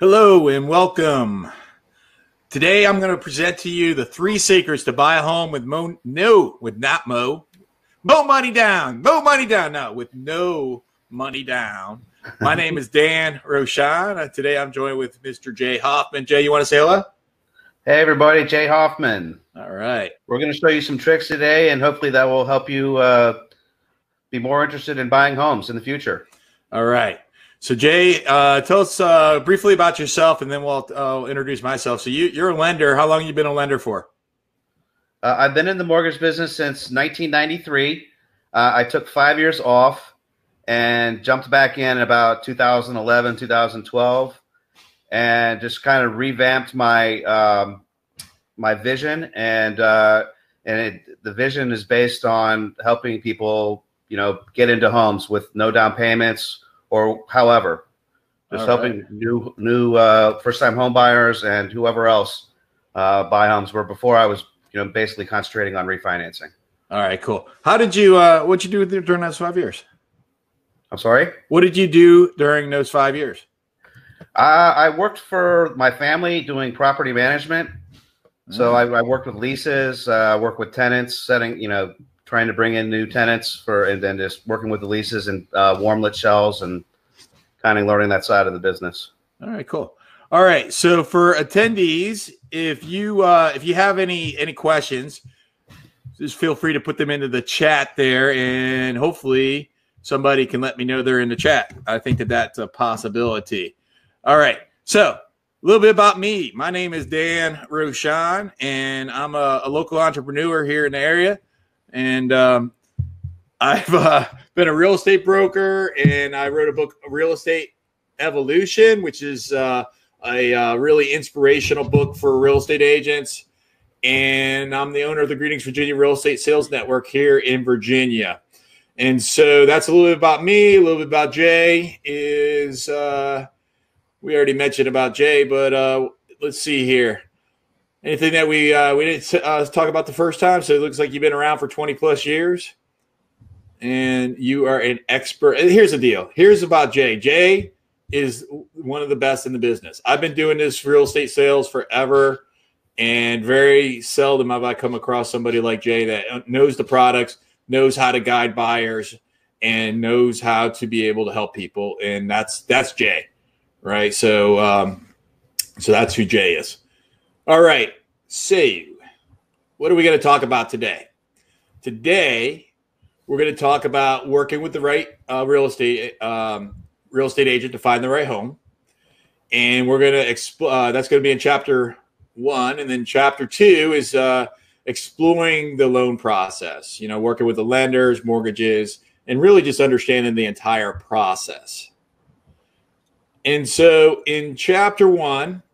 Hello and welcome. Today I'm going to present to you the 3 secrets to buy a home with no money down. No, with no money down. My name is Dan Roshan. Today I'm joined with Mr. Jay Hoffman. Jay, you want to say hello? Hey everybody, Jay Hoffman. All right. We're going to show you some tricks today, and hopefully that will help you be more interested in buying homes in the future. All right. So Jay, tell us briefly about yourself, and then I'll introduce myself. So you're a lender. How long have you been a lender for? I've been in the mortgage business since 1993. I took 5 years off and jumped back in about 2011, 2012, and just kind of revamped my my vision. And the vision is based on helping people, get into homes with no down payments, or however, just helping new first-time home buyers and whoever else buy homes. Where before I was, basically concentrating on refinancing. All right, cool. How did you? What'd you do during those 5 years? I'm sorry. What did you do during those 5 years? I worked for my family doing property management. So I worked with leases, worked with tenants, trying to bring in new tenants and then just working with the leases and warm lit shells and kind of learning that side of the business. All right, cool. All right. So for attendees, if you have any questions, just feel free to put them into the chat there, and hopefully somebody can let me know they're in the chat. I think that's a possibility. All right. So a little bit about me. My name is Dan Roshan, and I'm a local entrepreneur here in the area. And I've been a real estate broker, and I wrote a book, Real Estate Evolution, which is a really inspirational book for real estate agents. And I'm the owner of the Greetings Virginia Real Estate Sales Network here in Virginia. And so that's a little bit about me. A little bit about Jay is we already mentioned about Jay, but let's see here. Anything that we didn't talk about the first time? So it looks like you've been around for 20 plus years, and you are an expert. And here's the deal. Here's about Jay. Jay is one of the best in the business. I've been doing this real estate sales forever, and very seldom have I come across somebody like Jay that knows the products, knows how to guide buyers, and knows how to be able to help people. And that's Jay, right? So so that's who Jay is. All right, so what are we going to talk about today? Today, we're going to talk about working with the right real estate agent to find the right home, and we're going to that's going to be in chapter 1, and then chapter 2 is exploring the loan process. Working with the lenders, mortgages, and really just understanding the entire process. And so, in chapter 1.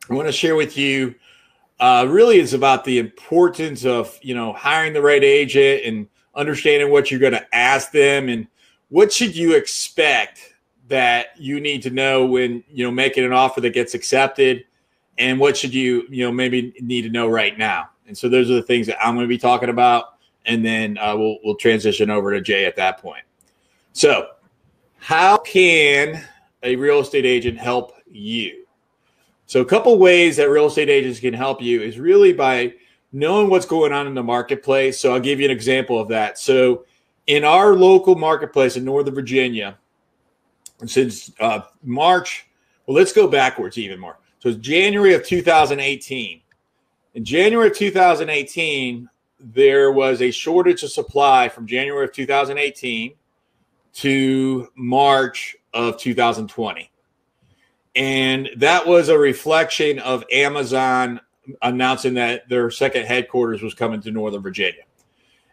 I want to share with you really it's about the importance of, hiring the right agent and understanding what you're going to ask them and what should you expect that you need to know when, making an offer that gets accepted, and what should you, maybe need to know right now. And so those are the things that I'm going to be talking about. And then we'll transition over to Jay at that point. So how can a real estate agent help you? So a couple ways that real estate agents can help you is really by knowing what's going on in the marketplace. So I'll give you an example of that. So in our local marketplace in Northern Virginia, since March, well, let's go backwards even more. So it's January of 2018. In January of 2018, there was a shortage of supply from January of 2018 to March of 2020. And that was a reflection of Amazon announcing that their second headquarters was coming to Northern Virginia.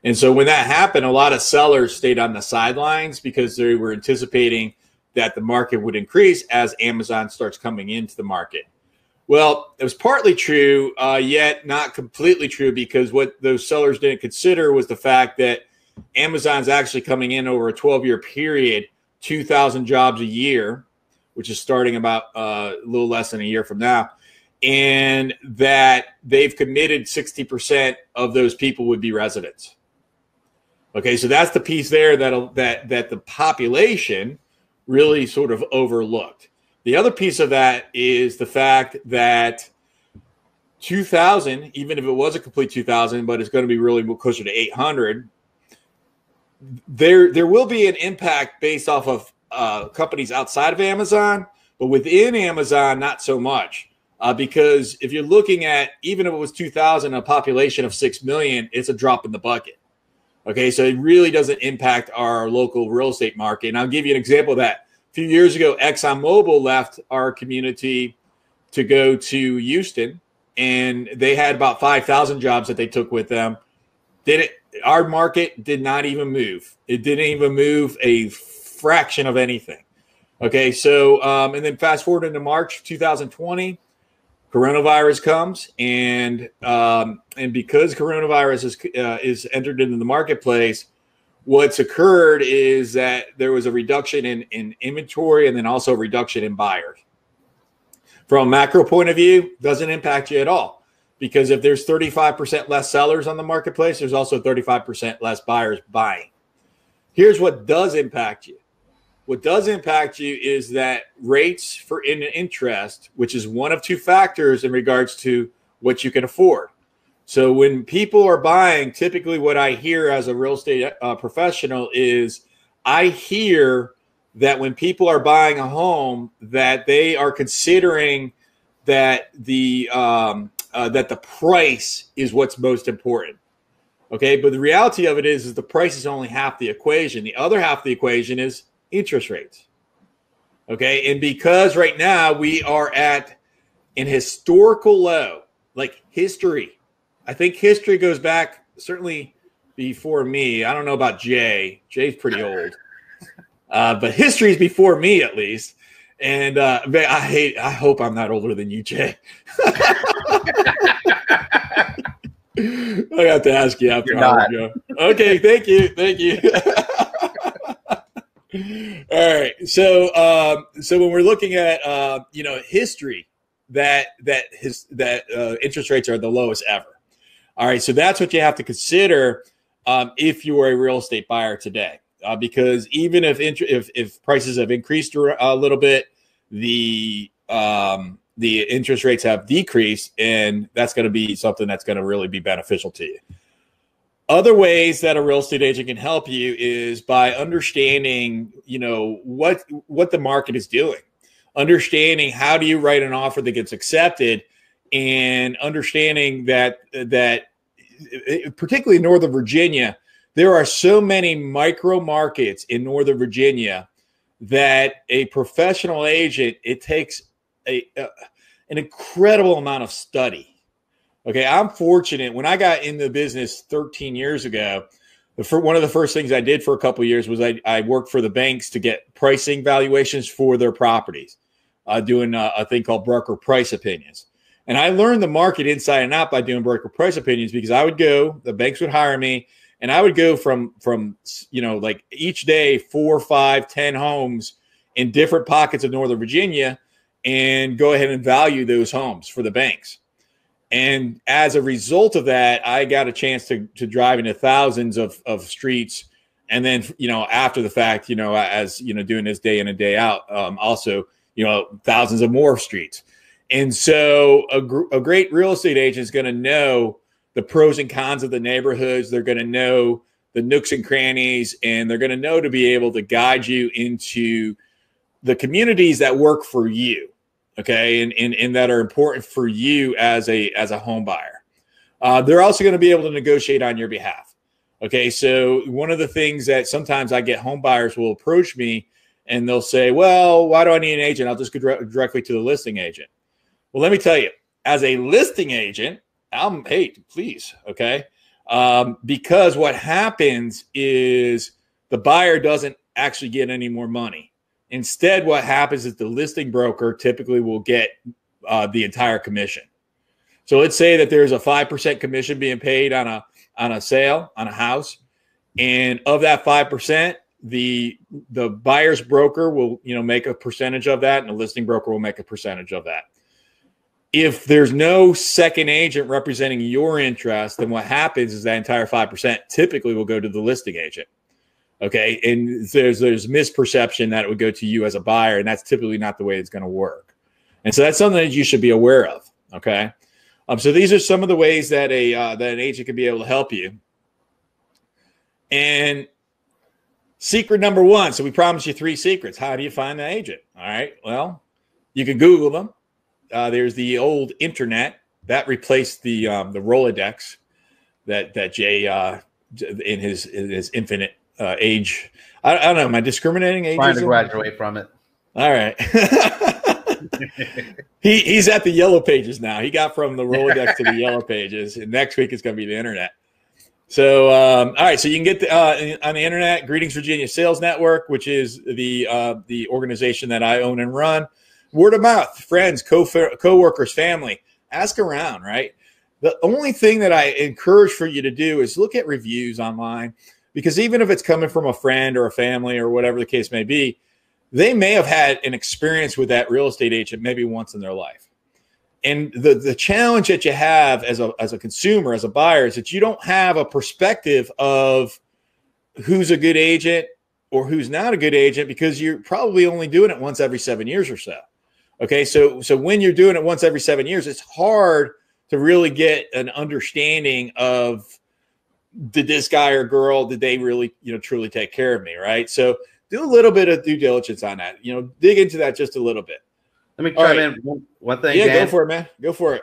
And so when that happened, a lot of sellers stayed on the sidelines because they were anticipating that the market would increase as Amazon starts coming into the market. Well, it was partly true, yet not completely true, because what those sellers didn't consider was the fact that Amazon's actually coming in over a 12-year period, 2,000 jobs a year, which is starting about a little less than a year from now, and that they've committed 60% of those people would be residents. Okay, so that's the piece there that the population really sort of overlooked. The other piece of that is the fact that 2,000, even if it was a complete 2,000, but it's going to be really closer to 800, there will be an impact based off of companies outside of Amazon, but within Amazon, not so much. Because if you're looking at, even if it was 2,000, a population of 6 million, it's a drop in the bucket. Okay, so it really doesn't impact our local real estate market. And I'll give you an example of that. A few years ago, ExxonMobil left our community to go to Houston, and they had about 5,000 jobs that they took with them. Our market did not even move. It didn't even move a fraction of anything. Okay, so and then fast forward into March 2020, coronavirus comes, and because coronavirus is entered into the marketplace, what's occurred is that there was a reduction in inventory, and then also a reduction in buyers. From a macro point of view, doesn't impact you at all, because if there's 35% less sellers on the marketplace, there's also 35% less buyers buying. Here's what does impact you. What does impact you is that rates for interest, which is one of two factors in regards to what you can afford. So when people are buying, typically what I hear as a real estate professional is I hear that when people are buying a home, that they are considering that the price is what's most important. Okay, but the reality of it is the price is only half the equation. The other half of the equation is interest rates. Okay, and because right now we are at an historical low, like history. I think history goes back certainly before me. I don't know about Jay. Jay's pretty old. But history is before me, at least. And I hope I'm not older than you, Jay. I have to ask you after. Okay, thank you. All right. So when we're looking at history, that interest rates are the lowest ever. All right. So that's what you have to consider if you are a real estate buyer today. Because even if prices have increased a little bit, the interest rates have decreased, and that's going to be something that's going to really be beneficial to you. Other ways that a real estate agent can help you is by understanding, what the market is doing, understanding how do you write an offer that gets accepted, and understanding that particularly in Northern Virginia, there are so many micro markets in Northern Virginia that a professional agent, it takes an incredible amount of study. Okay, I'm fortunate. When I got in the business 13 years ago, one of the first things I did for a couple of years was I worked for the banks to get pricing valuations for their properties, doing a thing called broker price opinions. And I learned the market inside and out by doing broker price opinions, because I would go, the banks would hire me, and I would go from like each day 4, 5, 10 homes in different pockets of Northern Virginia, and go ahead and value those homes for the banks. And as a result of that, I got a chance to drive into thousands of streets. And then, after the fact, as doing this day in and day out, also, thousands of more streets. And so a great real estate agent is going to know the pros and cons of the neighborhoods. They're going to know the nooks and crannies, and they're going to know to be able to guide you into the communities that work for you. Okay, and that are important for you as a home buyer. They're also going to be able to negotiate on your behalf. Okay, so one of the things that sometimes I get, home buyers will approach me and they'll say, well, why do I need an agent? I'll just go directly to the listing agent. Well, let me tell you, as a listing agent, please, okay? Because what happens is the buyer doesn't actually get any more money. Instead, what happens is the listing broker typically will get the entire commission. So let's say that there's a 5% commission being paid on a sale, on a house, and of that 5%, the buyer's broker will make a percentage of that, and the listing broker will make a percentage of that. If there's no second agent representing your interest, then what happens is that entire 5% typically will go to the listing agent. Okay. And there's misperception that it would go to you as a buyer, and that's typically not the way it's going to work. And so that's something that you should be aware of. Okay. So these are some of the ways that that an agent can be able to help you. And secret number one. So we promised you 3 secrets. How do you find the agent? All right. Well, you can Google them. There's the old internet that replaced the Rolodex that Jay in his infinite age. I don't know. Am I discriminating age? Trying to graduate from it. All right. He's at the yellow pages now. He got from the Rolodex to the yellow pages, and next week it's going to be the internet. So, all right. So you can get on the internet, Greetings Virginia Sales Network, which is the organization that I own and run. Word of mouth, friends, co-workers, family. Ask around, right? The only thing that I encourage for you to do is look at reviews online, because even if it's coming from a friend or a family or whatever the case may be, they may have had an experience with that real estate agent maybe once in their life. And the challenge that you have as a consumer, as a buyer, is that you don't have a perspective of who's a good agent or who's not a good agent, because you're probably only doing it once every 7 years or so. Okay, so when you're doing it once every 7 years, it's hard to really get an understanding of, did this guy or girl, did they really, truly take care of me, right? So do a little bit of due diligence on that. Dig into that just a little bit. Let me chime in one thing. Yeah, Dan. go for it, man. Go for it.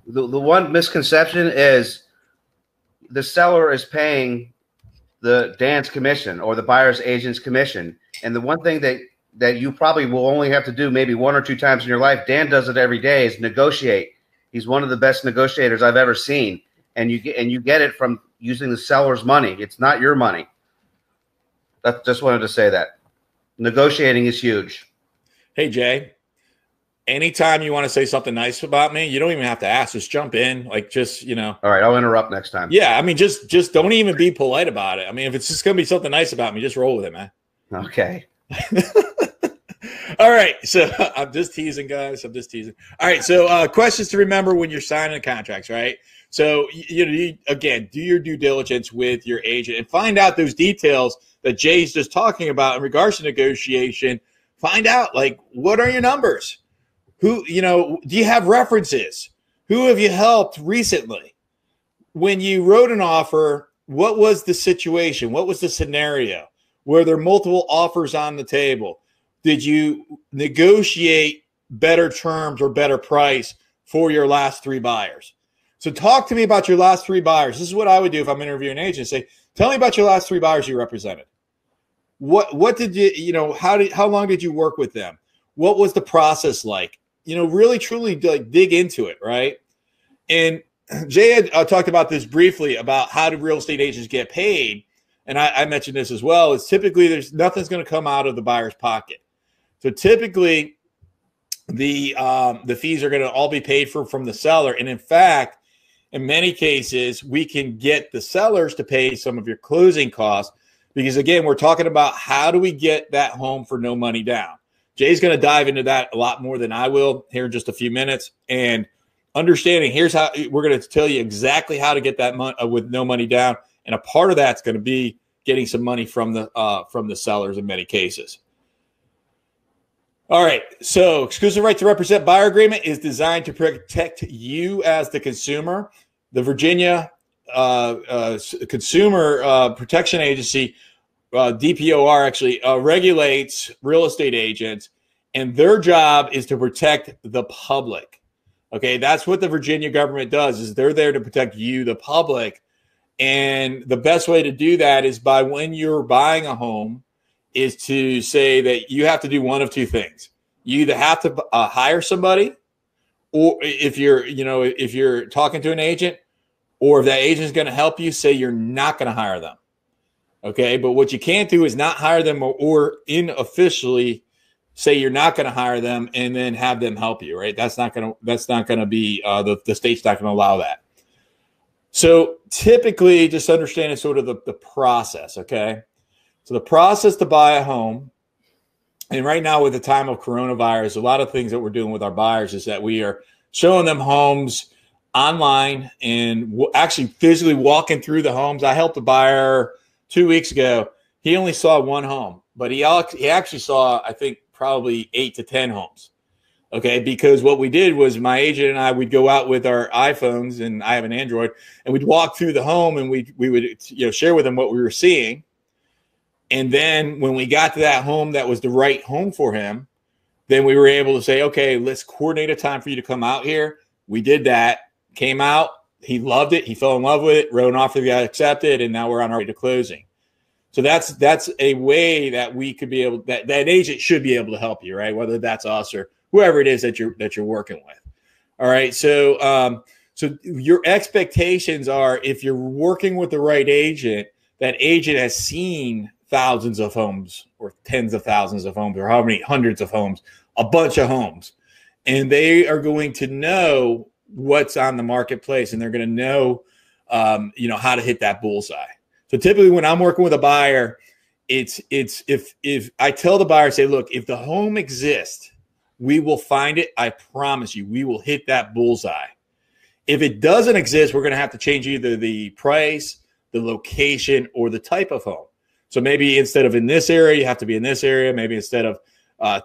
The one misconception is the seller is paying the Dan's commission or the buyer's agent's commission. And the one thing that you probably will only have to do maybe 1 or 2 times in your life, Dan does it every day, is negotiate. He's one of the best negotiators I've ever seen. And you get it from using the seller's money. It's not your money. Just wanted to say that. Negotiating is huge. Hey, Jay, anytime you want to say something nice about me, you don't even have to ask. Just jump in. All right, I'll interrupt next time. Yeah, I mean, just don't even be polite about it. I mean, if it's just going to be something nice about me, just roll with it, man. Okay. All right. So I'm just teasing, guys. I'm just teasing. All right. So questions to remember when you're signing contracts, right? So, again, do your due diligence with your agent and find out those details that Jay's just talking about in regards to negotiation. Find out, what are your numbers? Who, do you have references? Who have you helped recently? When you wrote an offer, what was the situation? What was the scenario? Were there multiple offers on the table? Did you negotiate better terms or better price for your last 3 buyers? So talk to me about your last 3 buyers. This is what I would do if I'm interviewing an agent. Say, tell me about your last 3 buyers you represented. What did you, how long did you work with them? What was the process like? Really, truly dig into it, right? And Jay had talked about this briefly about how do real estate agents get paid. And I mentioned this as well, is typically nothing's going to come out of the buyer's pocket. So typically the fees are going to all be paid for from the seller. And in fact, in many cases, we can get the sellers to pay some of your closing costs, because again, we're talking about how do we get that home for no money down. Jay's going to dive into that a lot more than I will here in just a few minutes. And understanding, here's how we're going to tell you exactly how to get that money with no money down. And a part of that's going to be getting some money from the sellers in many cases. All right. So exclusive right to represent buyer agreement is designed to protect you as the consumer. The Virginia Consumer Protection Agency, DPOR, actually regulates real estate agents, and their job is to protect the public. Okay. That's what the Virginia government does, is they're there to protect you, the public. And the best way to do that is by, when you're buying a home, is to say that you have to do one of 2 things. You either have to hire somebody, or if you're talking to an agent, or if that agent is going to help you, say you're not going to hire them. Okay. But what you can't do is not hire them or unofficially say you're not going to hire them and then have them help you, right? That's not going to be, the state's not going to allow that. So typically, just understanding sort of the process, okay? So the process to buy a home, and right now with the time of coronavirus, a lot of things that we're doing with our buyers is that we are showing them homes online and actually physically walking through the homes. I helped a buyer 2 weeks ago. He only saw one home, but he actually saw, I think, probably 8 to 10 homes. Okay, because what we did was my agent and I would go out with our iPhones, and I have an Android, and we'd walk through the home, and we would share with him what we were seeing. And then when we got to that home that was the right home for him, then we were able to say, okay, let's coordinate a time for you to come out here. We did that, came out, he loved it, he fell in love with it, wrote an offer, got accepted, and now we're on our way to closing. So that's a way that we could be able, that agent should be able to help you, right? Whether that's us or whoever it is that you're working with. All right. So so your expectations are, if you're working with the right agent, that agent has seen thousands of homes or tens of thousands of homes or how many hundreds of homes, a bunch of homes, and they are going to know what's on the marketplace, and they're going to know how to hit that bullseye. So typically when I'm working with a buyer, it's if I tell the buyer, say, look, if the home exists, we will find it. I promise you, we will hit that bullseye. If it doesn't exist, we're going to have to change either the price, the location, or the type of home. So maybe instead of in this area, you have to be in this area. Maybe instead of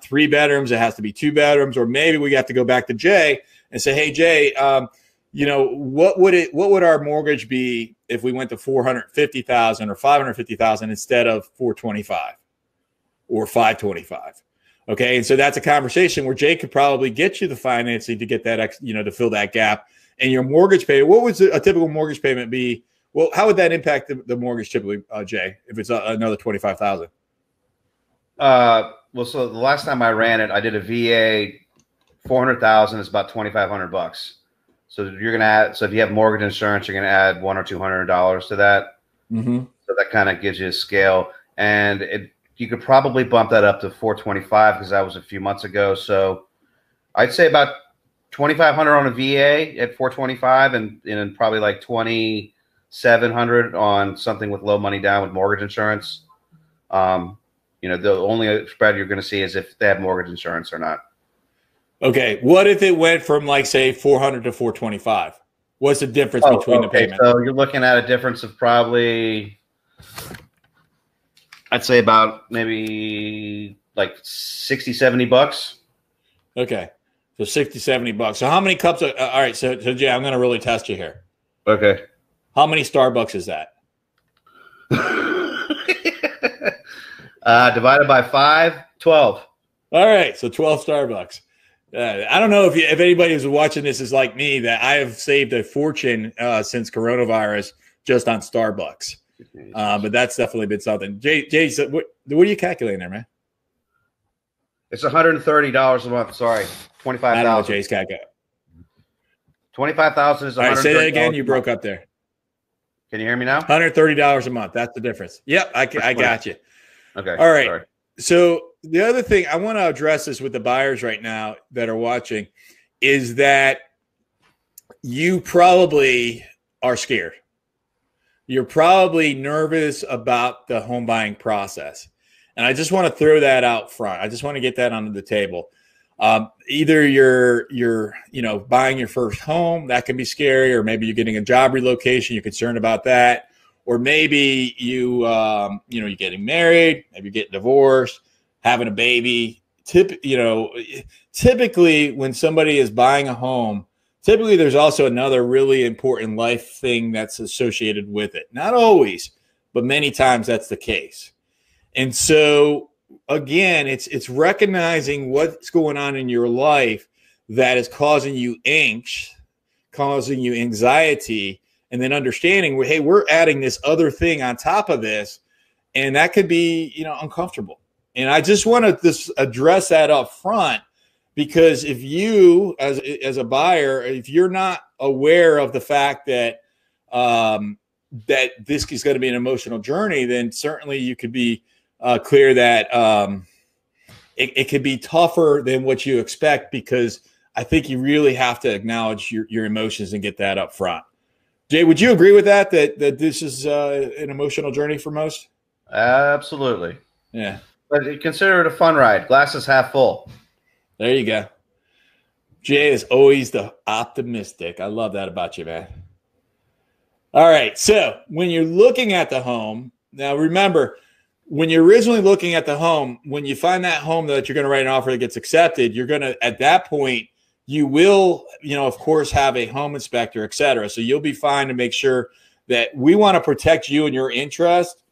3 bedrooms, it has to be 2 bedrooms. Or maybe we have to go back to Jay and say, hey, Jay, what would our mortgage be if we went to $450,000 or $550,000 instead of $425,000 or $525,000? Okay, and so that's a conversation where Jay could probably get you the financing to get that, to fill that gap. And your mortgage payment, what would a typical mortgage payment be? Well, how would that impact the mortgage typically, Jay, if it's another $25,000? Well, so the last time I ran it, I did a VA 400,000 is about $2,500. So you're gonna add. So if you have mortgage insurance, you're gonna add $100 or $200 to that. Mm-hmm. So that kind of gives you a scale, and you could probably bump that up to 425 because that was a few months ago. So I'd say about 2,500 on a VA at 425, and probably like 2,700 on something with low money down with mortgage insurance. The only spread you're going to see is if they have mortgage insurance or not. Okay, what if it went from like say 400 to 425? What's the difference between the payment? So you're looking at a difference of probably, I'd say about maybe like $60-$70. Okay, so $60-$70. So how many cups? All right, so Jay, I'm going to really test you here. Okay. How many Starbucks is that? Divided by 5, 12. All right, so 12 Starbucks. I don't know if anybody who's watching this is like me, that I have saved a fortune since coronavirus just on Starbucks. But that's definitely been something. Jay, so what are you calculating there, man? It's $130 a month. Sorry, $25,000. I don't know what Jay's calculating. $25,000 is $130. All right, say that again. You broke up there. Can you hear me now? $130 a month. That's the difference. Yep, I got you. Okay. All right. Sorry. So the other thing I want to address this with the buyers right now that are watching is that you probably are scared. You're probably nervous about the home buying process. And I just want to throw that out front. I just want to get that onto the table. Either you're buying your first home, that can be scary, or maybe you're getting a job relocation, you're concerned about that. Or maybe you're getting married, maybe you're getting divorced, having a baby. Typically when somebody is buying a home, typically there's also another really important life thing that's associated with it. Not always, but many times that's the case. And so again, it's recognizing what's going on in your life that is causing you angst, causing you anxiety, and then understanding, hey, we're adding this other thing on top of this, and that could be, uncomfortable. And I just want to just address that up front, because if you, as a buyer, if you're not aware of the fact that that this is going to be an emotional journey, then certainly you could be clear that it could be tougher than what you expect, because I think you really have to acknowledge your emotions and get that up front. Jay, would you agree with that this is an emotional journey for most? Absolutely. Yeah. But consider it a fun ride. Glass is half full. There you go. Jay is always the optimistic. I love that about you, man. All right. So when you're looking at the home, now remember, when you're originally looking at the home, when you find that home that you're going to write an offer that gets accepted, you're going to, at that point, you will, of course, have a home inspector, et cetera. So you'll be fine to make sure that we want to protect you and your interest,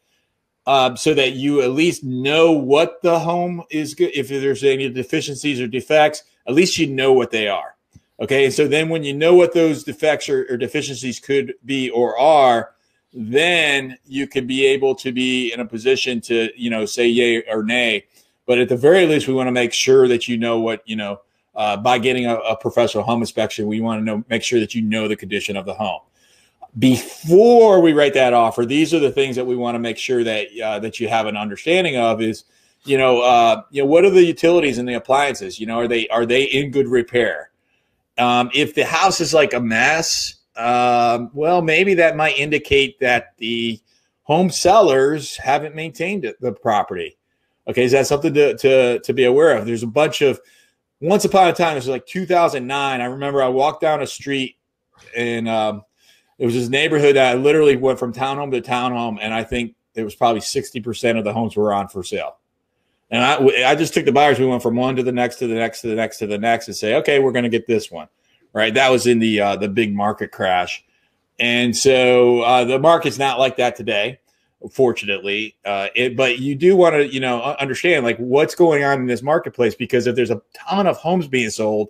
so that you at least know what the home is good. If there's any deficiencies or defects, at least you know what they are. Okay. And so then when you know what those defects or deficiencies could be or are, then you can be able to be in a position to, say yay or nay. But at the very least, we want to make sure that you know what, by getting a professional home inspection, we want to make sure that you know the condition of the home. Before we write that offer, these are the things that we want to make sure that that you have an understanding of is, what are the utilities and the appliances? Are they in good repair? If the house is like a mess, well, maybe that might indicate that the home sellers haven't maintained the property. Okay, is that something to be aware of? There's a bunch of, once upon a time, this was like 2009. I remember I walked down a street and it was this neighborhood that I literally went from townhome to townhome, and I think it was probably 60% of the homes were on for sale. And I just took the buyers. We went from one to the next to the next to the next to the next and say, okay, we're going to get this one, right? That was in the big market crash. And so the market's not like that today, fortunately. But you do want to, understand like what's going on in this marketplace, because if there's a ton of homes being sold,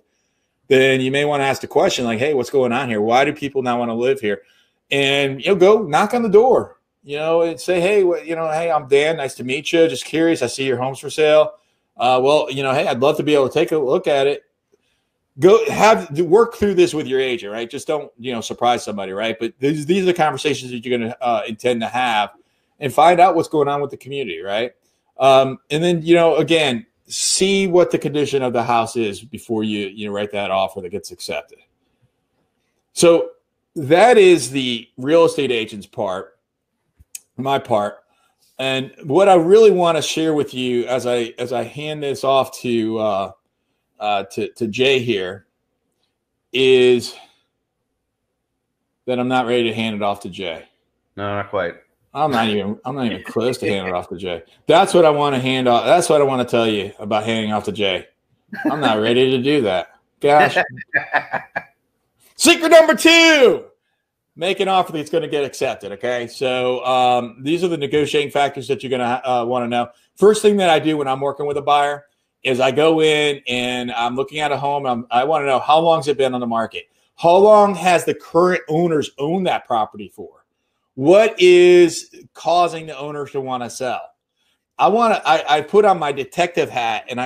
then you may want to ask the question like, hey, what's going on here? Why do people not want to live here? And, go knock on the door. And say, hey, hey, I'm Dan. Nice to meet you. Just curious. I see your home's for sale. Hey, I'd love to be able to take a look at it. Work through this with your agent, right? Just don't, surprise somebody, right? But these are the conversations that you're going to intend to have and find out what's going on with the community, right? And then, again, see what the condition of the house is before you write that offer that gets accepted. So that is the real estate agent's part. My part. And what I really want to share with you as I hand this off to Jay here is that I'm not ready to hand it off to Jay. No, not quite. I'm not even close to handing it off to Jay. That's what I want to hand off. That's what I want to tell you about handing off to Jay. I'm not ready to do that. Gosh. Secret number 2. Make an offer that's going to get accepted, okay? So these are the negotiating factors that you're going to want to know. First thing that I do when I'm working with a buyer is I go in and I'm looking at a home. I want to know, how long has it been on the market? How long has the current owners owned that property for? What is causing the owners to want to sell? I put on my detective hat and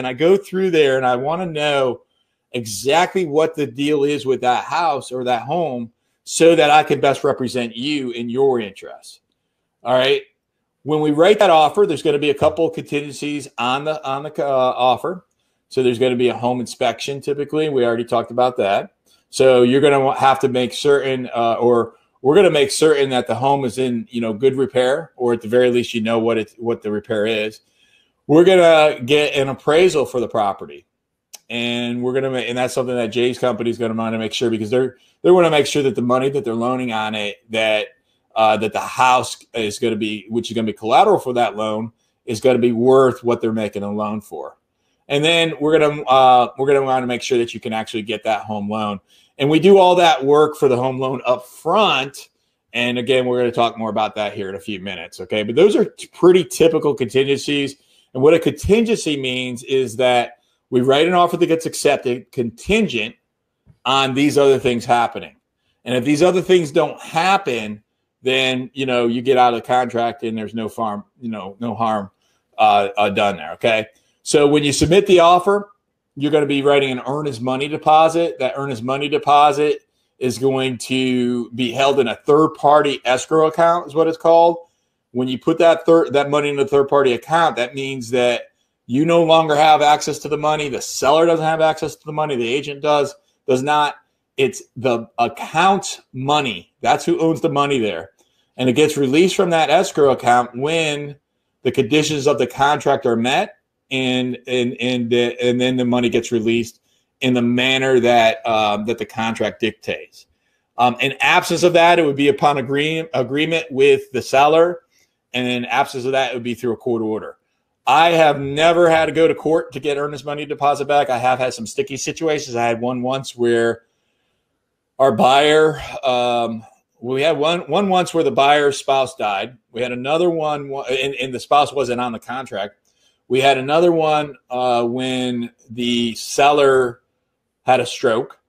I go through there and I want to know exactly what the deal is with that house or that home, so that I can best represent you in your interests. All right. When we write that offer, there's going to be a couple of contingencies on the offer. So there's going to be a home inspection. Typically, we already talked about that. So you're going to have to make certain, or we're going to make certain that the home is in, good repair, or at the very least, what the repair is. We're going to get an appraisal for the property. And we're going to and that's something that Jay's company is going to want to make sure, because they want to make sure that the money that they're loaning on it, that the house is going to be, which is going to be collateral for that loan, is going to be worth what they're making a loan for. And then we're going to want to make sure that you can actually get that home loan. And we do all that work for the home loan up front. And again, we're going to talk more about that here in a few minutes. Okay. But those are pretty typical contingencies. And what a contingency means is that we write an offer that gets accepted contingent on these other things happening. And if these other things don't happen, then, you get out of the contract and there's no harm done there. Okay. So when you submit the offer, you're going to be writing an earnest money deposit. That earnest money deposit is going to be held in a third-party escrow account, is what it's called. When you put that money in a third-party account, that means that you no longer have access to the money. The seller doesn't have access to the money. The agent does not. It's the account money. That's who owns the money there. And it gets released from that escrow account when the conditions of the contract are met, and then the money gets released in the manner that that the contract dictates. In absence of that, it would be upon agreement with the seller And then absence of that, it would be through a court order. I have never had to go to court to get earnest money deposit back. I have had some sticky situations. I had one once where our buyer, we had one once where the buyer's spouse died. We had another one, and the spouse wasn't on the contract. We had another one when the seller had a stroke,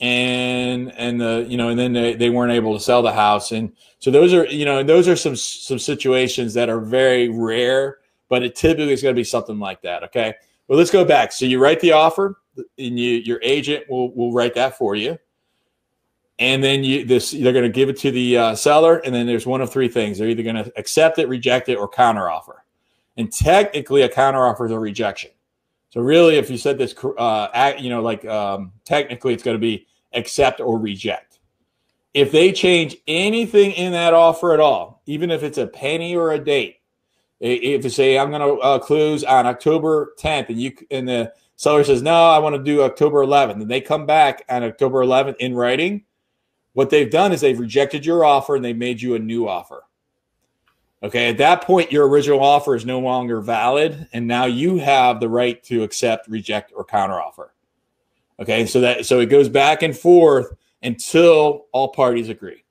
and then they weren't able to sell the house. And so those are some situations that are very rare, but it typically is going to be something like that. Okay. Well, let's go back. So you write the offer, and your agent will write that for you. And then they're going to give it to the seller. And then there's one of three things. They're either going to accept it, reject it, or counteroffer. And technically a counteroffer is a rejection. So really, if you said this, technically it's going to be accept or reject. If they change anything in that offer at all, even if it's a penny or a date, if you say, I'm going to close on October 10th, and the seller says, no, I want to do October 11th, and they come back on October 11th in writing, what they've done is they've rejected your offer and they made you a new offer. Okay, at that point, your original offer is no longer valid, and now you have the right to accept, reject, or counteroffer. Okay, so it goes back and forth until all parties agree.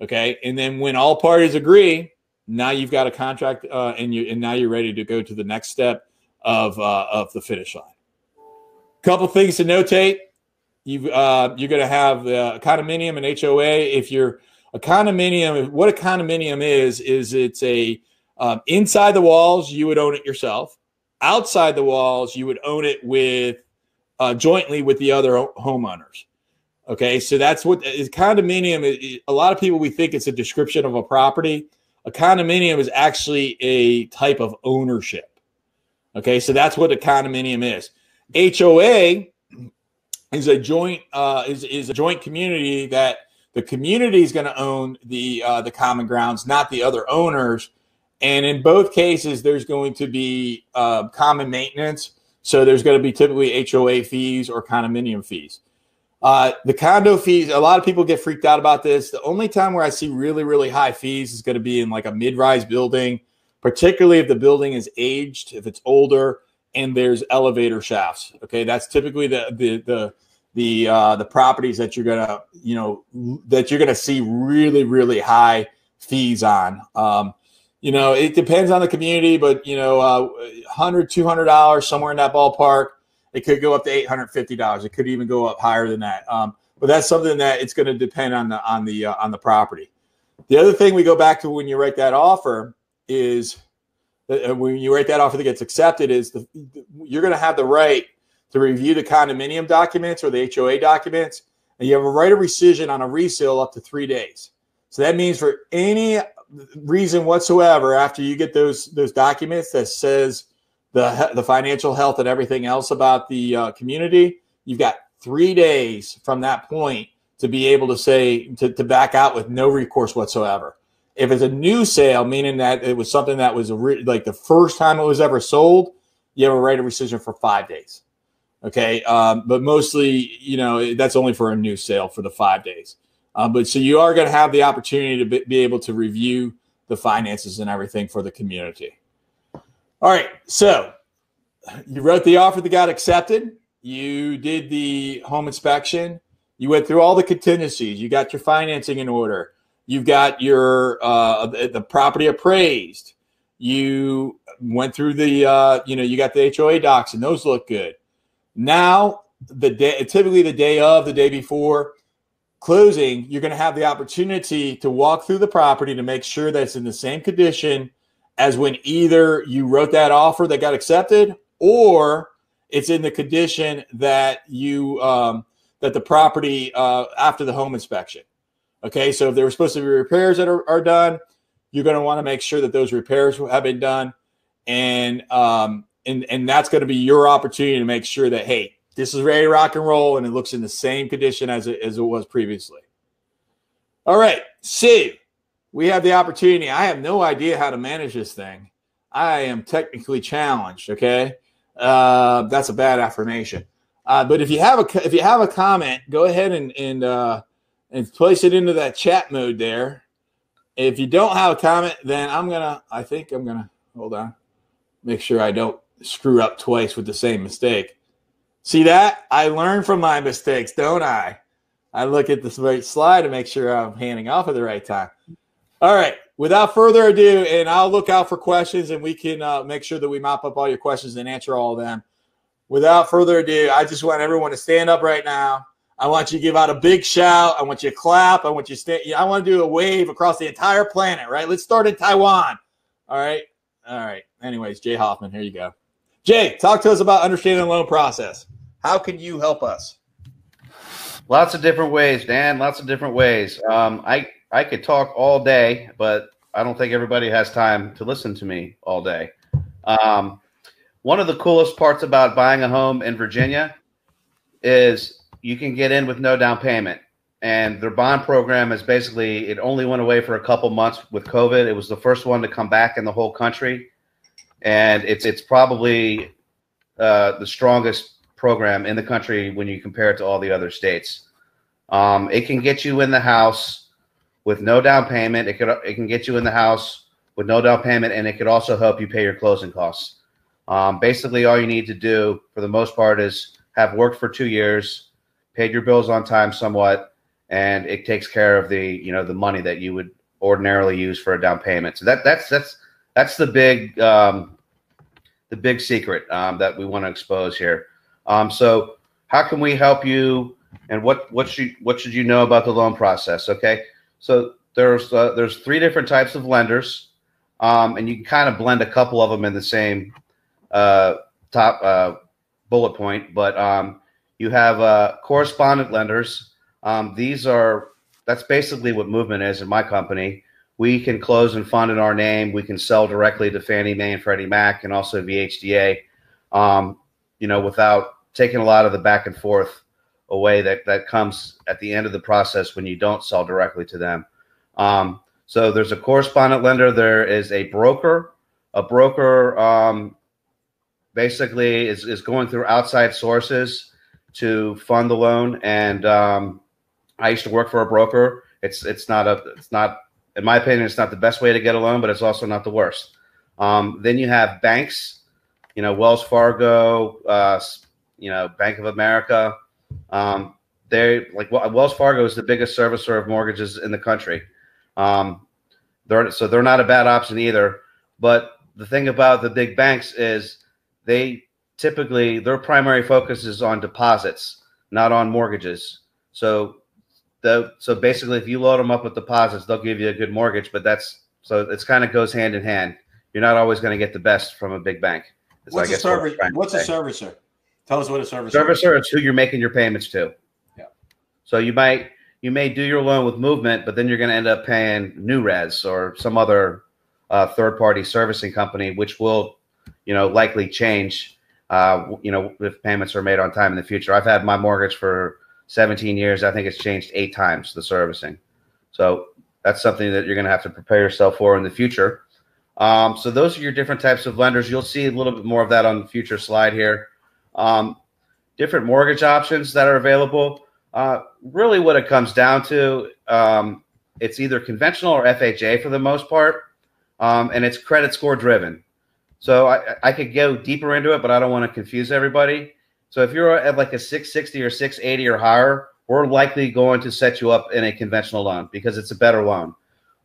Okay, and then when all parties agree, now you've got a contract, and now you're ready to go to the next step of the finish line. Couple things to notate: you're going to have the condominium and HOA. If you're a condominium, what a condominium is it's a inside the walls, you would own it yourself. Outside the walls, you would own it with jointly with the other homeowners. Okay, so that's what is condominium. A lot of people, we think it's a description of a property. A condominium is actually a type of ownership. Okay, so that's what a condominium is. HOA is a joint is a joint community that the community is going to own the common grounds, not the other owners. And in both cases, there's going to be common maintenance. So there's going to be typically HOA fees or condominium fees. The condo fees, a lot of people get freaked out about this. The only time where I see really, really high fees is going to be in like a mid-rise building, particularly if the building is aged, if it's older, and there's elevator shafts. Okay, that's typically the properties that you're gonna see really, really high fees on. It depends on the community, but $100, $200, somewhere in that ballpark. It could go up to $850. It could even go up higher than that. But that's something that it's going to depend on the property. The other thing we go back to when you write that offer is that when you write that offer that gets accepted is you're going to have the right to review the condominium documents or the HOA documents, and you have a right of rescission on a resale up to 3 days. So that means for any reason whatsoever, after you get those documents that says the financial health and everything else about the community, you've got 3 days from that point to be able to say to back out with no recourse whatsoever. If it's a new sale, meaning that it was something that was like the first time it was ever sold, you have a right of rescission for 5 days. Okay, but mostly, that's only for a new sale for the 5 days. But so you are going to have the opportunity to be able to review the finances and everything for the community. All right, so you wrote the offer that got accepted. You did the home inspection. You went through all the contingencies. You got your financing in order. You've got your the property appraised. You went through the you got the HOA docs, and those look good. Now, typically the day before closing, you're going to have the opportunity to walk through the property to make sure that it's in the same condition as when either you wrote that offer that got accepted, or it's in the condition that that the property after the home inspection. Okay, so if there were supposed to be repairs that are done, you're going to want to make sure that those repairs have been done, and that's going to be your opportunity to make sure that, hey, this is ready to rock and roll, and it looks in the same condition as it was previously. All right, Steve, we have the opportunity. I have no idea how to manage this thing. I am technically challenged. Okay, that's a bad affirmation. But if you have a comment, go ahead and place it into that chat mode there. If you don't have a comment, then I think I'm gonna hold on, make sure I don't screw up twice with the same mistake. See that? I learn from my mistakes, don't I? I look at this right slide to make sure I'm handing off at the right time. All right. Without further ado, and I'll look out for questions, and we can make sure that we mop up all your questions and answer all of them. Without further ado, I just want everyone to stand up right now. I want you to give out a big shout. I want you to clap. I want you to stand. I want to do a wave across the entire planet, right? Let's start in Taiwan. All right. All right. Anyways, Jay Hoffman, here you go. Jay, talk to us about understanding the loan process. How can you help us? Lots of different ways, Dan. Lots of different ways. I could talk all day, but I don't think everybody has time to listen to me all day. One of the coolest parts about buying a home in Virginia is you can get in with no down payment. And their bond program is basically, it only went away for a couple months with COVID. It was the first one to come back in the whole country. And it's probably the strongest program in the country when you compare it to all the other states. It can get you in the house with no down payment. It can get you in the house with no down payment, and it could also help you pay your closing costs. Basically, all you need to do for the most part is have worked for 2 years, paid your bills on time somewhat, and it takes care of the the money that you would ordinarily use for a down payment. So that's the big secret that we want to expose here. So how can we help you, and what should you know about the loan process? Okay, so there's 3 different types of lenders, and you can kind of blend a couple of them in the same top bullet point, but you have correspondent lenders. That's basically what Movement is in my company. We can close and fund in our name. We can sell directly to Fannie Mae and Freddie Mac and also VHDA, without taking a lot of the back and forth away that comes at the end of the process when you don't sell directly to them. So there's a correspondent lender. There is a broker. A broker basically is going through outside sources to fund the loan. And I used to work for a broker. It's not, in my opinion, it's not the best way to get a loan, but it's also not the worst. Then you have banks, Wells Fargo, Bank of America. Wells Fargo is the biggest servicer of mortgages in the country. They're not a bad option either. But the thing about the big banks is their primary focus is on deposits, not on mortgages. So basically, if you load them up with deposits, they'll give you a good mortgage. But it's kind of goes hand in hand. You're not always going to get the best from a big bank. What's a servicer? Tell us what a servicer is. Servicer is who you're making your payments to. Yeah. So you may do your loan with Movement, but then you're going to end up paying NewRez or some other third-party servicing company, which will, likely change, if payments are made on time in the future. I've had my mortgage for 17 years. I think it's changed 8 times, the servicing. So that's something that you're going to have to prepare yourself for in the future. So those are your different types of lenders. You'll see a little bit more of that on the future slide here. Different mortgage options that are available. Really what it comes down to, it's either conventional or FHA for the most part, and it's credit score driven. So I could go deeper into it, but I don't want to confuse everybody. So if you're at like a 660 or 680 or higher, we're likely going to set you up in a conventional loan because it's a better loan.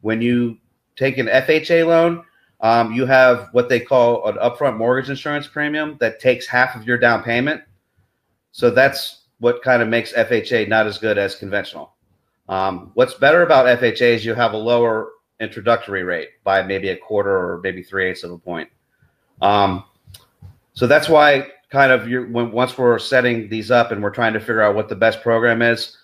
When you take an FHA loan, you have what they call an upfront mortgage insurance premium that takes half of your down payment. So that's what kind of makes FHA not as good as conventional. What's better about FHA is you have a lower introductory rate by maybe a quarter or maybe 3/8 of a point. So that's why kind of once we're setting these up and we're trying to figure out what the best program is,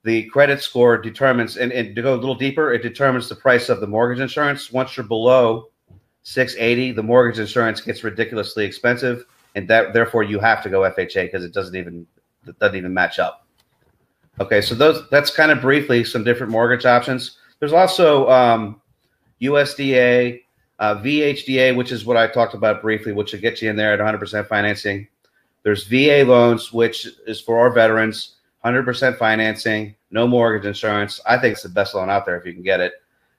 the credit score determines, and to go a little deeper, it determines the price of the mortgage insurance. Once you're below 680, the mortgage insurance gets ridiculously expensive, and therefore you have to go FHA because it doesn't even match up. Okay, so that's kind of briefly some different mortgage options. There's also USDA, VHDA, which is what I talked about briefly, which will get you in there at 100% financing. There's VA loans, which is for our veterans, 100% financing, no mortgage insurance. I think it's the best loan out there if you can get it.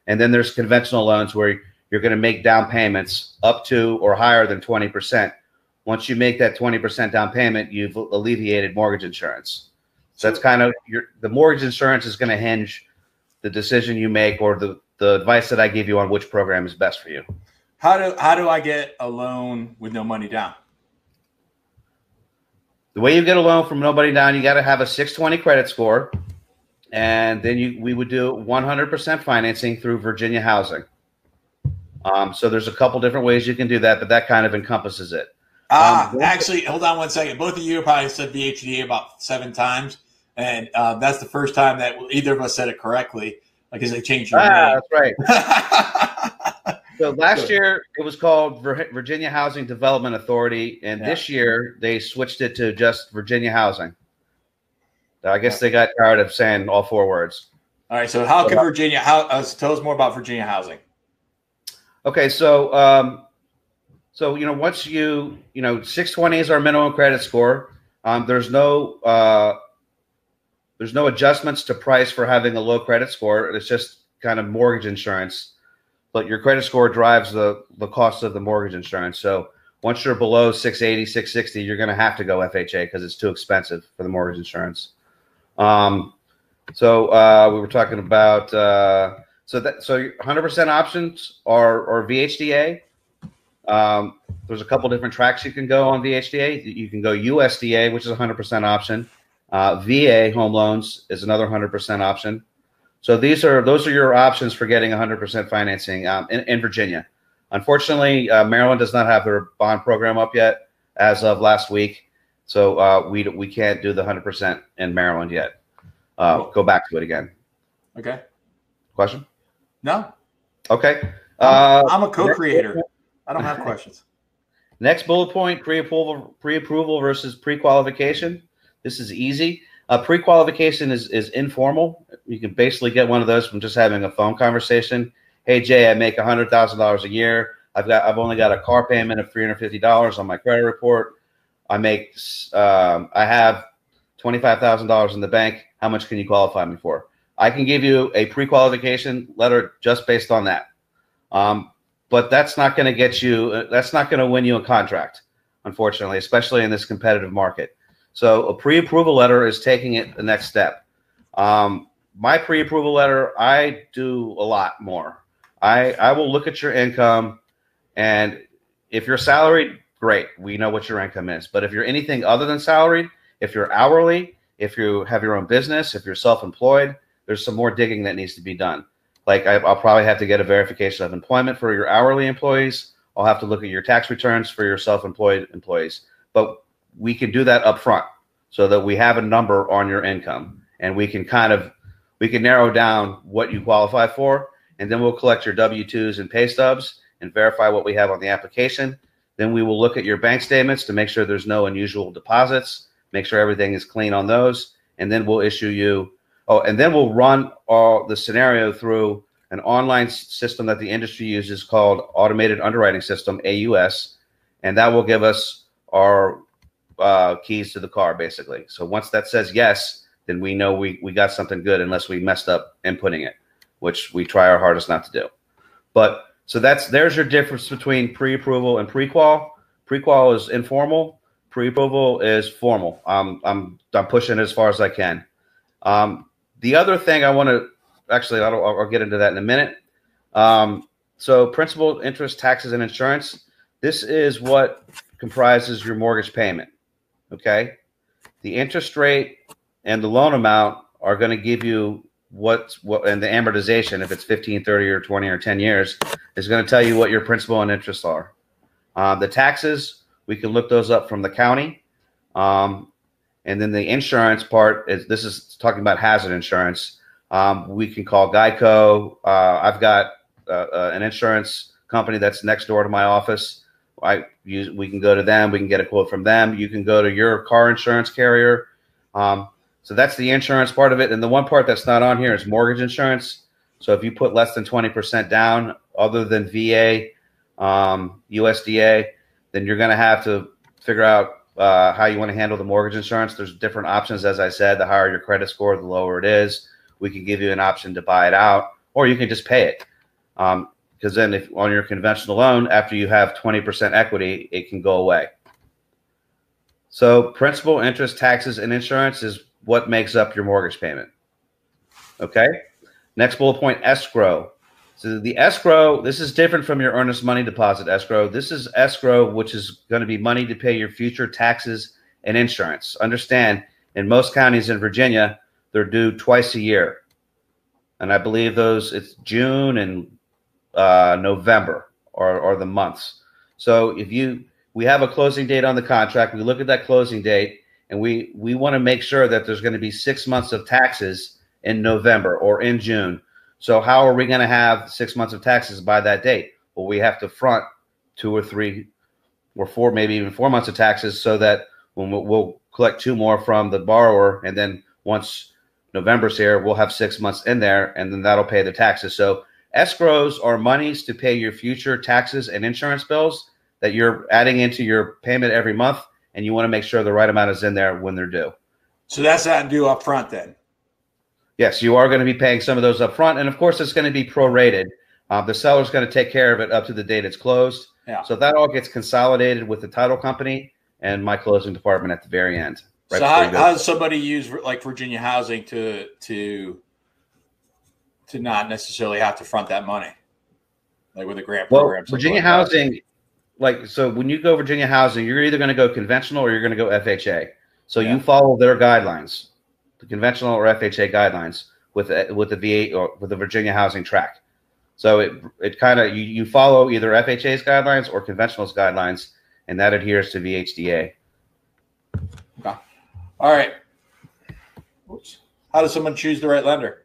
And then there's conventional loans where you're going to make down payments up to or higher than 20%. Once you make that 20% down payment, you've alleviated mortgage insurance. So that's kind of the mortgage insurance is going to hinge the decision you make or the advice that I give you on which program is best for you. How do I get a loan with no money down? The way you get a loan from nobody down, you got to have a 620 credit score, and then we would do 100% financing through Virginia Housing. So there's a couple different ways you can do that, but that kind of encompasses it. Actually, hold on one second. Both of you probably said VHDA about 7 times, and that's the first time that either of us said it correctly, because they changed your name. That's right. So last year it was called Virginia Housing Development Authority, and this year they switched it to just Virginia Housing. I guess they got tired of saying all 4 words. All right. So how can Virginia? Tell us more about Virginia Housing. Okay, so once 620 is our minimum credit score. There's no adjustments to price for having a low credit score. It's just kind of mortgage insurance, but your credit score drives the cost of the mortgage insurance. So once you're below 680, 660, you're going to have to go FHA because it's too expensive for the mortgage insurance. We were talking about. So 100% options are VHDA. There's a couple different tracks you can go on VHDA. You can go USDA, which is 100% option. VA home loans is another 100% option. So those are your options for getting 100% financing in Virginia. Unfortunately, Maryland does not have their bond program up yet as of last week. So we can't do the 100% in Maryland yet. Go back to it again. Okay. Question? No. Okay. I'm a co-creator. I don't have questions. Next bullet point: pre-approval versus pre-qualification. This is easy. Pre-qualification is informal. You can basically get one of those from just having a phone conversation. Hey Jay, I make $100,000 a year. I've only got a car payment of $350 on my credit report. I have $25,000 in the bank. How much can you qualify me for? I can give you a pre-qualification letter just based on that. But that's not going to get you, that's not going to win you a contract, unfortunately, especially in this competitive market. So a pre-approval letter is taking it the next step. My pre-approval letter, I do a lot more. I will look at your income, and if you're salaried, great. We know what your income is. But if you're anything other than salaried, if you're hourly, if you have your own business, if you're self-employed, there's some more digging that needs to be done. Like I'll probably have to get a verification of employment for your hourly employees. I'll have to look at your tax returns for your self-employed employees. But we can do that up front so that we have a number on your income, and we can narrow down what you qualify for, and then we'll collect your W-2s and pay stubs and verify what we have on the application. Then we will look at your bank statements to make sure there's no unusual deposits, make sure everything is clean on those, and then we'll issue you. And then we'll run the scenario through an online system that the industry uses called Automated Underwriting System, AUS, and that will give us our keys to the car, basically. So once that says yes, then we know we got something good, unless we messed up inputting it, which we try our hardest not to do. But so there's your difference between pre-approval and pre-qual. Pre-qual is informal. Pre-approval is formal. I'm pushing it as far as I can. The other thing I want to actually, I'll get into that in a minute. So principal, interest, taxes, and insurance. This is what comprises your mortgage payment. Okay, the interest rate and the loan amount are going to give you what, and the amortization, if it's 15, 30, or 20, or 10 years, is going to tell you what your principal and interest are. The taxes, we can look those up from the county. And then the insurance part this is talking about hazard insurance. We can call Geico. I've got an insurance company that's next door to my office. We can go to them. We can get a quote from them. You can go to your car insurance carrier. So that's the insurance part of it. And the one part that's not on here is mortgage insurance. So if you put less than 20% down, other than VA, USDA, then you're going to have to figure out how you want to handle the mortgage insurance. There's different options. As I said, the higher your credit score, the lower it is. We can give you an option to buy it out, or you can just pay it. Because then if on your conventional loan, after you have 20% equity, it can go away. So principal, interest, taxes, and insurance is what makes up your mortgage payment. Okay. Next bullet point, escrow. So the escrow, this is different from your earnest money deposit escrow. This is escrow, which is going to be money to pay your future taxes and insurance. Understand, in most counties in Virginia, they're due twice a year. And I believe those, it's June and November or the months. So we have a closing date on the contract. We look at that closing date, and we want to make sure that there's going to be 6 months of taxes in November or in June. So how are we going to have 6 months of taxes by that date? Well, we have to front 2 or 3 or 4, maybe even 4 months of taxes, so that when we'll collect 2 more from the borrower, and then once November's here, we'll have 6 months in there, and then that'll pay the taxes. So escrows are monies to pay your future taxes and insurance bills that you're adding into your payment every month, and you want to make sure the right amount is in there when they're due. So that's not due up front then? Yes, you are going to be paying some of those up front, and of course it's going to be prorated. The seller's going to take care of it up to the date it's closed. Yeah. So that all gets consolidated with the title company and my closing department at the very end. Right, so how does somebody use like Virginia Housing to not necessarily have to front that money, like with a grant program? Well, Virginia Housing, so when you go Virginia Housing, you're either going to go conventional or you're going to go FHA. So you follow their guidelines, the conventional or FHA guidelines with the V8 or with the Virginia Housing track. So it kind of you follow either FHA's guidelines or conventional's guidelines, and that adheres to VHDA. Okay. All right. Oops. How does someone choose the right lender?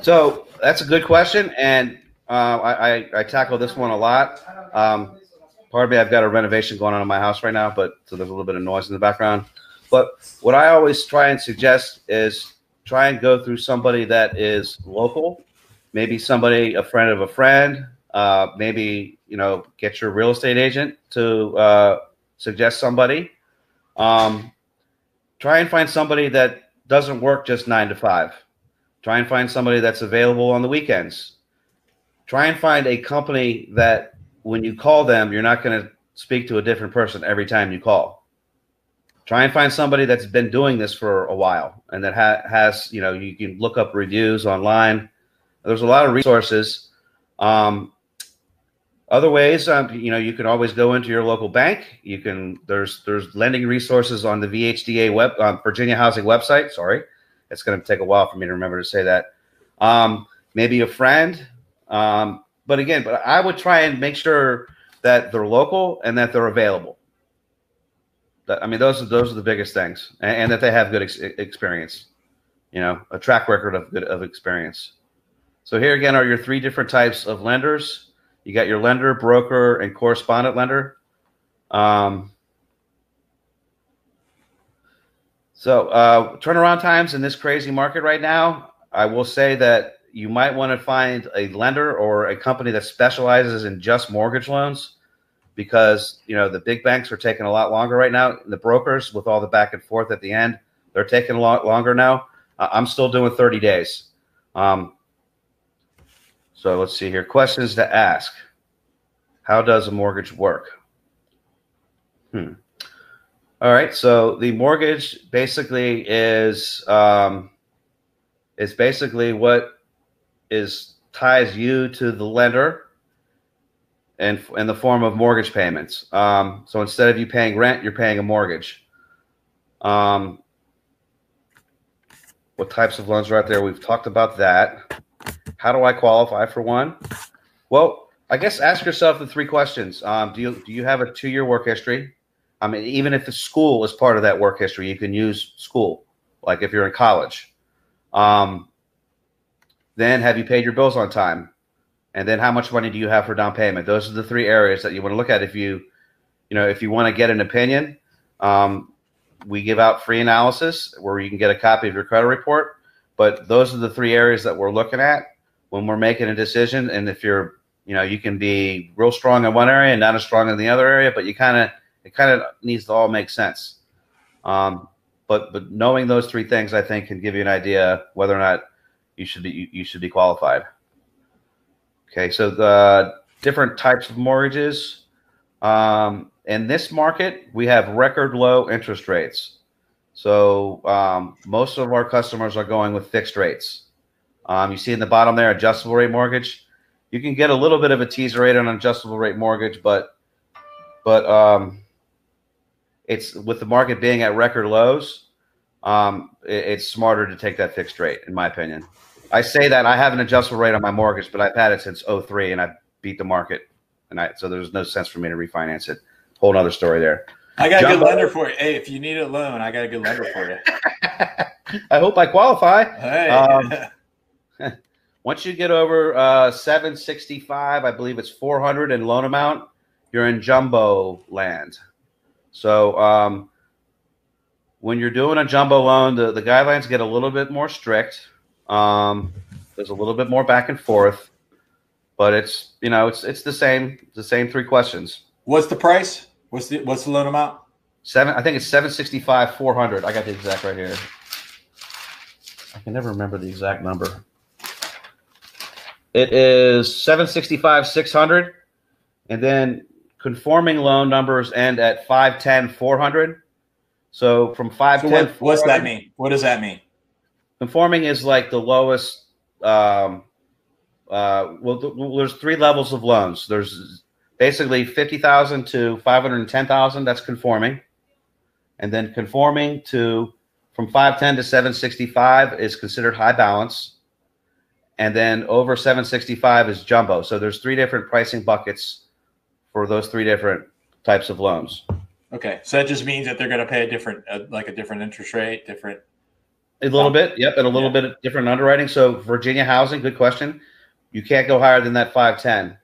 So that's a good question, and I tackle this one a lot. Pardon me, I've got a renovation going on in my house right now, so there's a little bit of noise in the background. But what I always try and suggest is try and go through somebody that is local, maybe somebody, a friend of a friend, maybe, get your real estate agent to suggest somebody. Try and find somebody that doesn't work just 9 to 5. Try and find somebody that's available on the weekends. Try and find a company that when you call them, you're not going to speak to a different person every time you call. Try and find somebody that's been doing this for a while and that has, you can look up reviews online. There's a lot of resources. Other ways, you can always go into your local bank. There's lending resources on the VHDA Virginia Housing website. Sorry, it's going to take a while for me to remember to say that. Maybe a friend. But I would try and make sure that they're local and that they're available. Those are the biggest things, and that they have good experience. A track record of experience. So here again are your 3 different types of lenders. You got your lender, broker, and correspondent lender. So turnaround times in this crazy market right now, I will say that you might want to find a lender or a company that specializes in just mortgage loans, because the big banks are taking a lot longer right now. The brokers, with all the back and forth at the end, they're taking a lot longer now. I'm still doing 30 days. So let's see here. Questions to ask. How does a mortgage work? All right. So the mortgage basically is basically what ties you to the lender and in the form of mortgage payments. So instead of you paying rent, you're paying a mortgage. What types of loans are out there? We've talked about that. How do I qualify for one? Well, I guess ask yourself the 3 questions. Do you have a 2-year work history? Even if the school is part of that work history, you can use school, like if you're in college. Then have you paid your bills on time? And then how much money do you have for down payment? Those are the 3 areas that you want to look at. If you want to get an opinion, we give out free analysis where you can get a copy of your credit report. But those are the 3 areas that we're looking at when we're making a decision. And if you can be real strong in one area and not as strong in the other area, but it kind of needs to all make sense. But knowing those 3 things, I think, can give you an idea whether or not you should be qualified. Okay, so the different types of mortgages. In this market, we have record low interest rates. So most of our customers are going with fixed rates. You see in the bottom there, adjustable rate mortgage. You can get a little bit of a teaser rate on an adjustable rate mortgage, but it's with the market being at record lows, it's smarter to take that fixed rate, in my opinion. I say that I have an adjustable rate on my mortgage, but I've had it since '03, and I beat the market, so there's no sense for me to refinance it. Whole nother story there. I got a good lender for you. Hey, if you need a loan, I got a good lender for you. I hope I qualify. Hey. Once you get over 765, I believe it's 400 in loan amount, you're in jumbo land. So when you're doing a jumbo loan, the guidelines get a little bit more strict. There's a little bit more back and forth, but it's the same three questions. What's the price? What's the loan amount? I think it's 765, 400. I got the exact right here. I can never remember the exact number. It is 765, 600, and then conforming loan numbers end at 510, 400. So from 510, what's that mean? What does that mean? Conforming is like the lowest. Well, there's three levels of loans. There's basically 50,000 to 510,000. That's conforming, and then conforming to from 510 to 765 is considered high balance, and then over 765 is jumbo. So there's three different pricing buckets for those three different types of loans. Okay, so that just means that they're going to pay a different interest rate, different. A little bit, yep, and a little bit of different underwriting. So Virginia housing, good question. You can't go higher than that 510,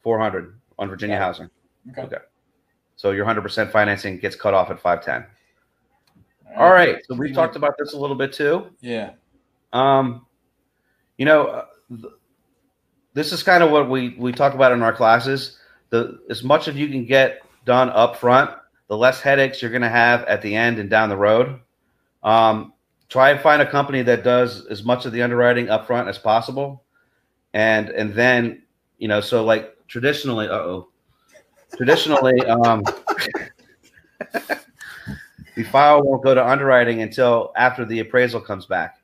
400 on Virginia housing. Okay. So your 100% financing gets cut off at 510. All right. So we've talked about this a little bit too. Yeah. This is kind of what we talk about in our classes. As much as you can get done up front, the less headaches you're going to have at the end and down the road. Try and find a company that does as much of the underwriting up front as possible. And then, so like traditionally, the file won't go to underwriting until after the appraisal comes back.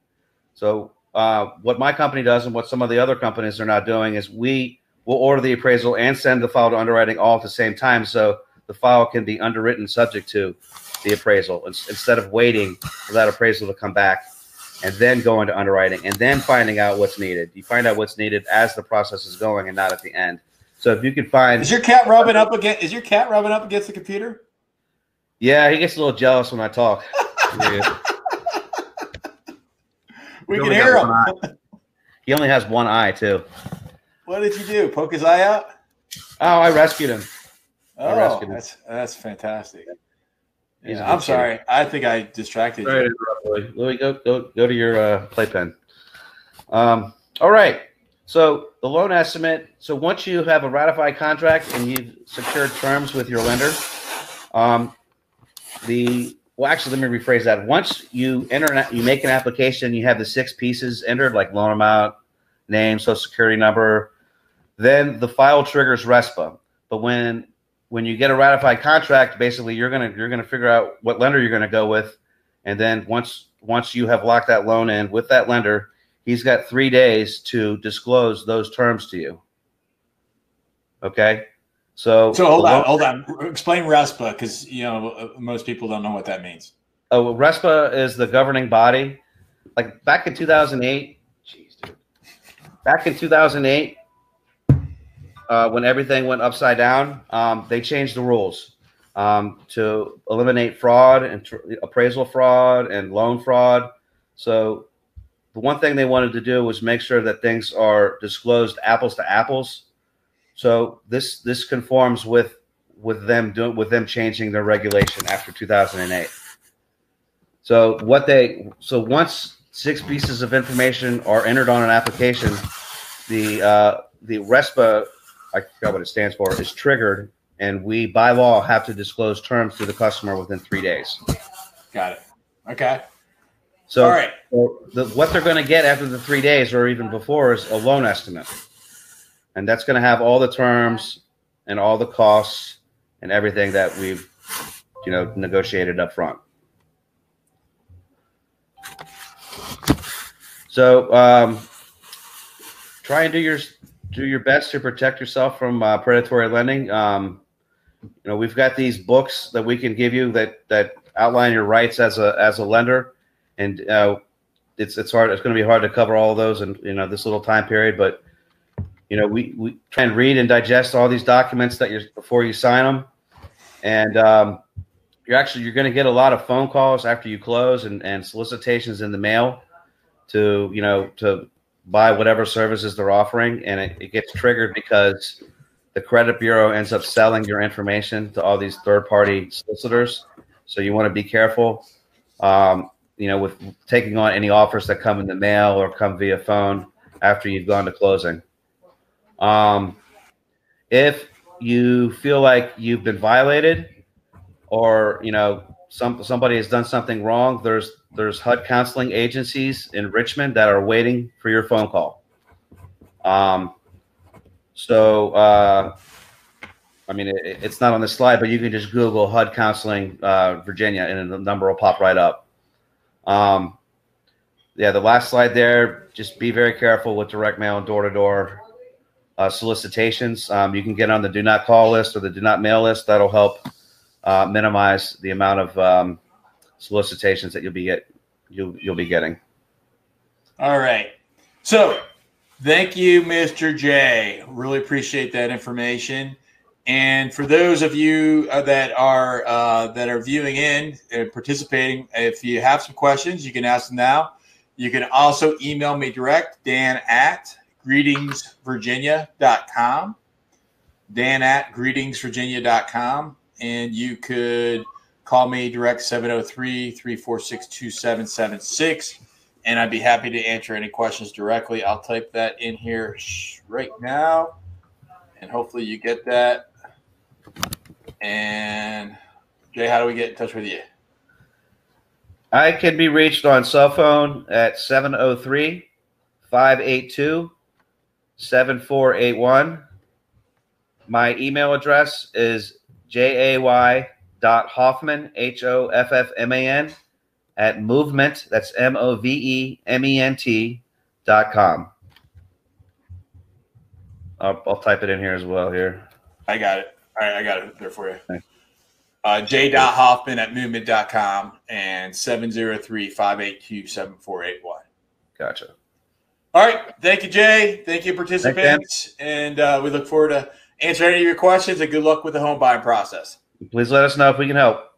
So what my company does and what some of the other companies are not doing is we will order the appraisal and send the file to underwriting all at the same time. So the file can be underwritten subject to the appraisal instead of waiting for that appraisal to come back and then going to underwriting and then finding out what's needed. You find out what's needed as the process is going and not at the end. So if you could find, is your cat rubbing up against the computer? Yeah, he gets a little jealous when I talk. We can hear him. He only has one eye too. What did you do? Poke his eye out? Oh, I rescued him. That's fantastic. Yeah, I'm sorry. I think I distracted you. Louis, go to your playpen. All right. So the loan estimate. So once you have a ratified contract and you've secured terms with your lender, actually, let me rephrase that. Once you make an application, you have the 6 pieces entered, like loan amount, name, social security number. Then the file triggers RESPA. But when you get a ratified contract, basically you're gonna figure out what lender you're gonna go with, and then once you have locked that loan in with that lender, he's got 3 days to disclose those terms to you. Okay, so hold on. Explain RESPA, because most people don't know what that means. Oh, well, RESPA is the governing body. Like back in 2008, back in 2008. When everything went upside down, they changed the rules to eliminate fraud and appraisal fraud and loan fraud. So the one thing they wanted to do was make sure that things are disclosed apples to apples. So this conforms with them changing their regulation after 2008. So once 6 pieces of information are entered on an application, the RESPA, I forgot what it stands for, is triggered, and we by law have to disclose terms to the customer within 3 days. Got it. Okay. So, all right. What they're going to get after the 3 days or even before is a loan estimate. and that's going to have all the terms and all the costs and everything that we've, negotiated up front. So try and do your best to protect yourself from predatory lending. We've got these books that we can give you that outline your rights as a lender, and it's hard. It's going to be hard to cover all of those in this little time period, but we try and read and digest all these documents before you sign them, and you're going to get a lot of phone calls after you close and solicitations in the mail to buy whatever services they're offering, and it gets triggered because the credit bureau ends up selling your information to all these third-party solicitors. So you want to be careful, with taking on any offers that come in the mail or come via phone after you've gone to closing. If you feel like you've been violated, or somebody has done something wrong, there's HUD counseling agencies in Richmond that are waiting for your phone call. It's not on the slide, but you can just Google HUD counseling Virginia, and the number will pop right up. The last slide there, just be very careful with direct mail and door-to-door solicitations. You can get on the do not call list or the do not mail list. That'll help minimize the amount of solicitations that you'll be getting. All right. So thank you, Mr. J. Really appreciate that information. And for those of you that are viewing in and participating, if you have some questions, you can ask them now. You can also email me direct, Dan@greetingsvirginia.com, Dan@greetingsvirginia.com. And you could call me direct 703-346-2776. And I'd be happy to answer any questions directly. I'll type that in here right now. And hopefully you get that. And Jay, how do we get in touch with you? I can be reached on cell phone at 703-582-7481. My email address is jay.hoffman, HOFFMAN, at movement, that's MOVEMENT.com. I'll type it in here as well here. I got it. All right, I got it there for you. J.Hoffman@movement.com and 703-582-7481. Gotcha. All right. Thank you, Jay. Thank you, participants. And we look forward to answering any of your questions, and good luck with the home buying process. Please let us know if we can help.